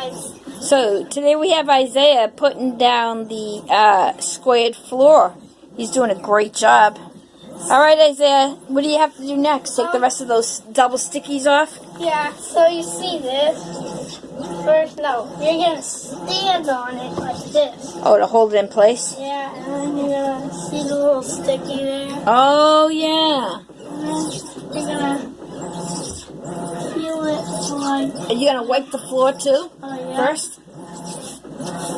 guys. So, today we have Isaiah putting down the squared floor. He's doing a great job. Alright, Isaiah, what do you have to do next? Take the rest of those double stickies off? Yeah, so you see this. First, no, you're going to stand on it like this. Oh, to hold it in place? Yeah, and then you're going to see the little sticky there. Oh, yeah. And then you're going to feel it like... Are you going to wipe the floor too? Oh, yeah. First?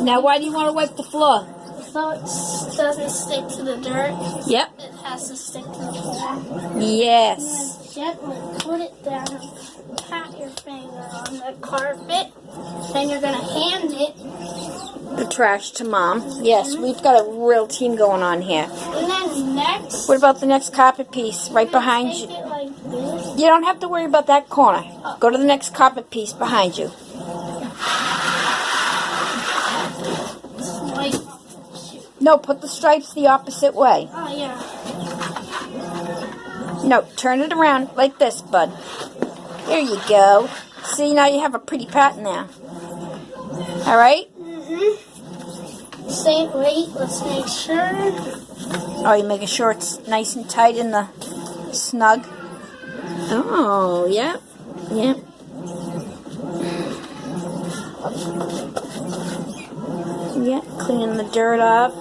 Now, why do you want to wipe the floor? So it doesn't stick to the dirt. Yep. It has to stick to the floor. Yes. And then gently put it down and pat your finger on the carpet. Then you're going to hand it. The trash to Mom. Yes, we've got a real team going on here. And then next... What about the next carpet piece right behind take you? it like this. You don't have to worry about that corner. Go to the next carpet piece behind you. Like, No, put the stripes the opposite way. oh, yeah. No, turn it around like this, bud. There you go. See, now you have a pretty pattern now. All right? Same weight, let's make sure. Oh, you're making sure it's nice and tight in the snug. Oh, yeah. Yeah. Yeah, cleaning the dirt off.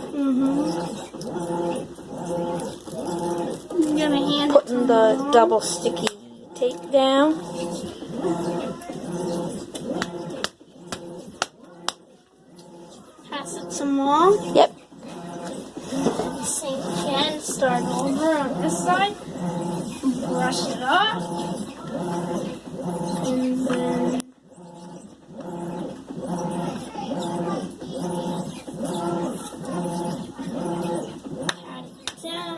You're gonna hand Putting it to the Mom. double sticky tape down. Pass it to Mom. Yep. Same again, start over on this side. Brush it off. And then... pat it down.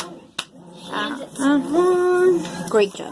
Hand it to Mom. Great job.